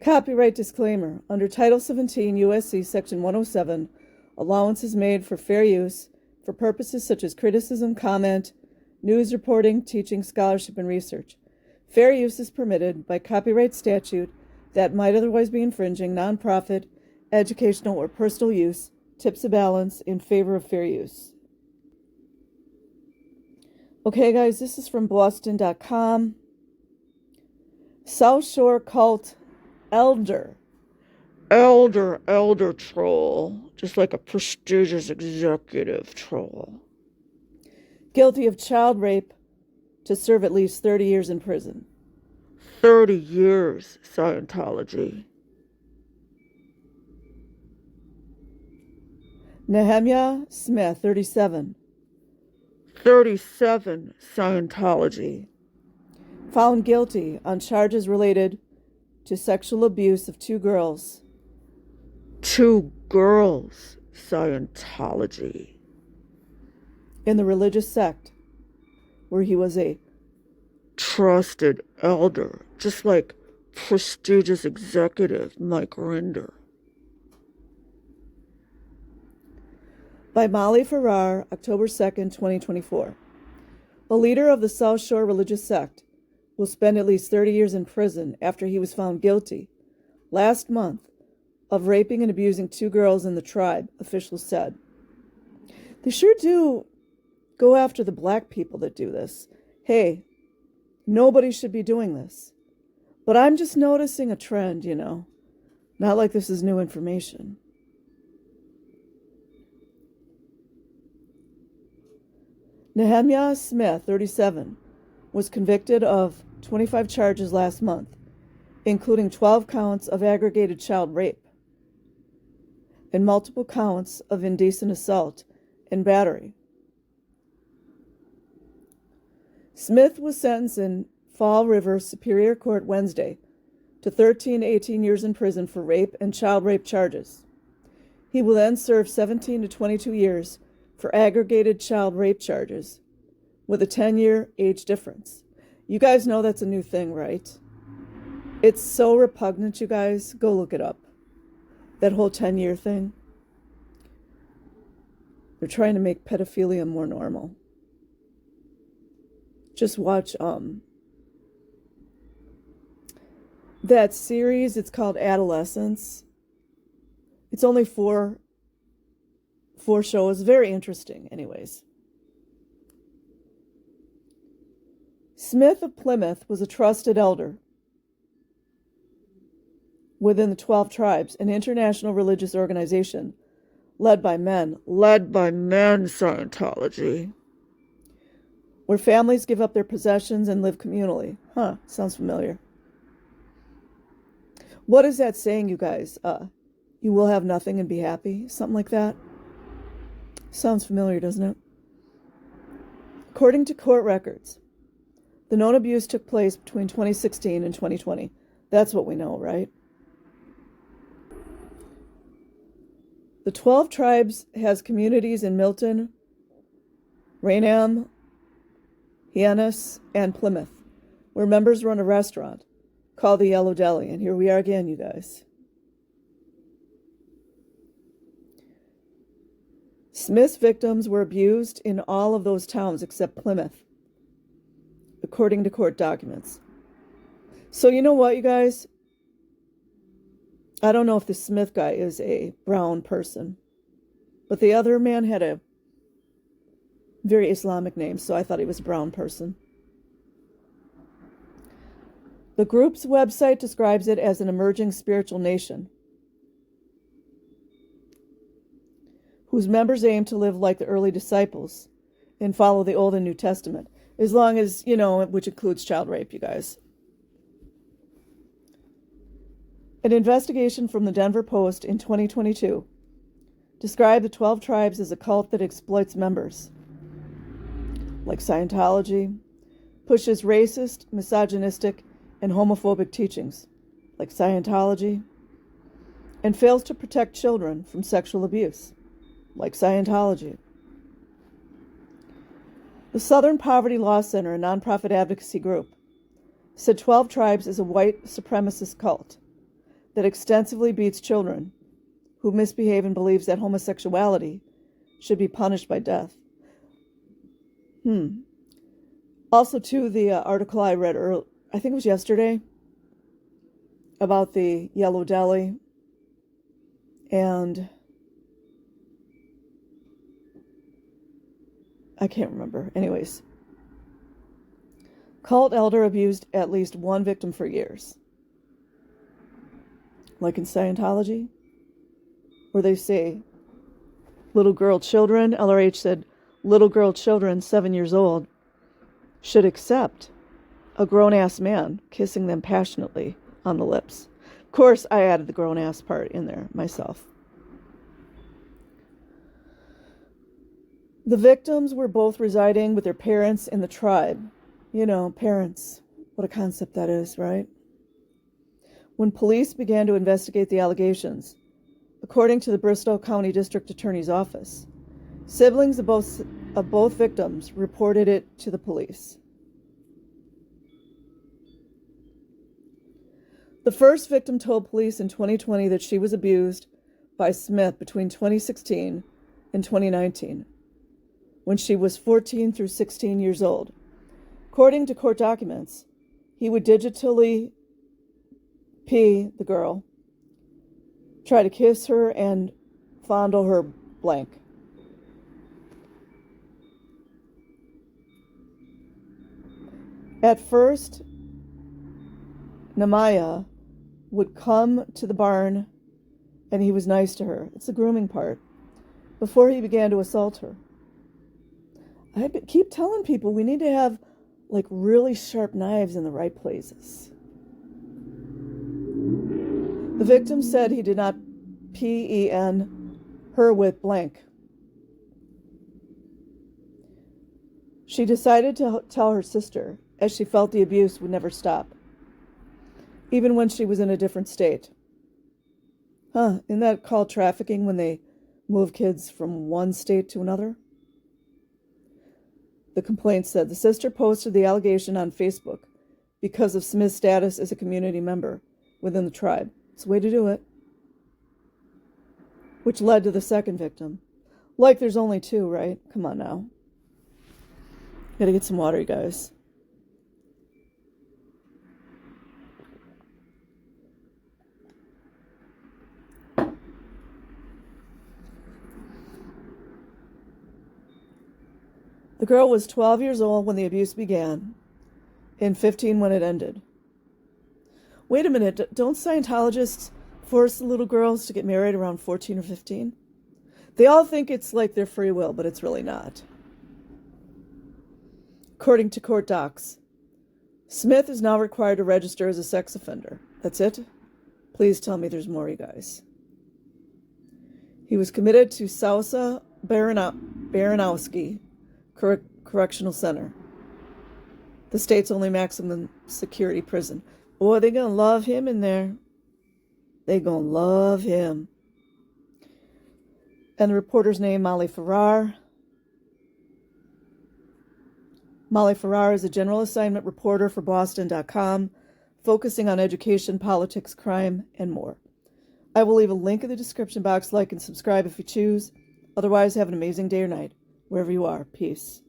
Copyright disclaimer. Under Title 17 U.S.C. Section 107, allowance is made for fair use for purposes such as criticism, comment, news reporting, teaching, scholarship, and research. Fair use is permitted by copyright statute that might otherwise be infringing nonprofit, educational, or personal use, tips a balance in favor of fair use. Okay, guys, this is from Boston.com. South Shore cult elder troll, just like a prestigious executive troll, guilty of child rape to serve at least 30 years in prison. 30 years, Scientology. Nehemiah Smith, 37. 37, Scientology. Found guilty on charges related to sexual abuse of two girls. Two girls, Scientology. In the religious sect, where he was a trusted elder, just like prestigious executive Mike Rinder. By Molly Farrar, October 2nd, 2024. A leader of the South Shore religious sect will spend at least 30 years in prison after he was found guilty last month of raping and abusing two girls in the tribe, officials said. They sure do go after the black people that do this. Hey, nobody should be doing this. But I'm just noticing a trend, Not like this is new information. Nehemiah Smith, 37, was convicted of 25 charges last month, including 12 counts of aggravated child rape and multiple counts of indecent assault and battery. Smith was sentenced in Fall River Superior Court Wednesday to 13 to 18 years in prison for rape and child rape charges. He will then serve 17 to 22 years for aggregated child rape charges, with a 10-year age difference. You guys know that's a new thing, right? It's so repugnant, you guys. Go look it up. That whole 10-year thing. They're trying to make pedophilia more normal. Just watch that series. It's called Adolescence. It's only four shows. Very interesting, anyways. Smith of Plymouth was a trusted elder within the 12 Tribes, an international religious organization led by men, Scientology, where families give up their possessions and live communally. Sounds familiar. What is that saying, you guys? You will have nothing and be happy? Something like that? Sounds familiar, doesn't it? According to court records, the known abuse took place between 2016 and 2020. That's what we know, right? The 12 Tribes has communities in Milton, Raynham, Hyannis, and Plymouth, where members run a restaurant called the Yellow Deli. And here we are again, you guys. Smith's victims were abused in all of those towns except Plymouth, according to court documents. So you know what, you guys? I don't know if the Smith guy is a brown person, but the other man had a very Islamic name, so I thought he was a brown person. The group's website describes it as an emerging spiritual nation whose members aim to live like the early disciples and follow the Old and New Testament, as long as, which includes child rape, you guys. An investigation from the Denver Post in 2022 described the 12 Tribes as a cult that exploits members, like Scientology, pushes racist, misogynistic, and homophobic teachings, like Scientology, and fails to protect children from sexual abuse, like Scientology. The Southern Poverty Law Center, a nonprofit advocacy group, said 12 Tribes is a white supremacist cult that extensively beats children who misbehave and believes that homosexuality should be punished by death. Also, too, the article I read earlier, I think it was yesterday, about the Yellow Deli and I can't remember. Anyways, cult elder abused at least one victim for years. Like in Scientology, where they say little girl children, LRH said, little girl children 7 years old should accept a grown-ass man kissing them passionately on the lips. Of course, I added the grown-ass part in there myself. The victims were both residing with their parents in the tribe. You know, parents. What a concept that is, right? When police began to investigate the allegations, according to the Bristol County District Attorney's Office, siblings of both victims reported it to the police. The first victim told police in 2020 that she was abused by Smith between 2016 and 2019, when she was 14 through 16 years old. According to court documents, he would digitally pee the girl, try to kiss her, and fondle her blank. At first, Namaya would come to the barn and he was nice to her. It's the grooming part. Before he began to assault her. I keep telling people we need to have like really sharp knives in the right places. The victim said he did not PEN her with blank. She decided to tell her sister, as she felt the abuse would never stop, even when she was in a different state. Isn't that called trafficking when they move kids from one state to another? The complaint said the sister posted the allegation on Facebook because of Smith's status as a community member within the tribe. It's a way to do it. Which led to the second victim. Like there's only two, right? Come on now. Gotta get some water, you guys. The girl was 12 years old when the abuse began, and 15 when it ended. Wait a minute, don't Scientologists force the little girls to get married around 14 or 15? They all think it's like their free will, but it's really not. According to court docs, Smith is now required to register as a sex offender. That's it? Please tell me there's more, you guys. He was committed to Sousa Baranowski Correctional Center, the state's only maximum security prison. Boy, they're going to love him in there. They're going to love him. And the reporter's name, Molly Farrar. Molly Farrar is a general assignment reporter for Boston.com, focusing on education, politics, crime, and more. I will leave a link in the description box. Like and subscribe if you choose. Otherwise, have an amazing day or night, wherever you are. Peace.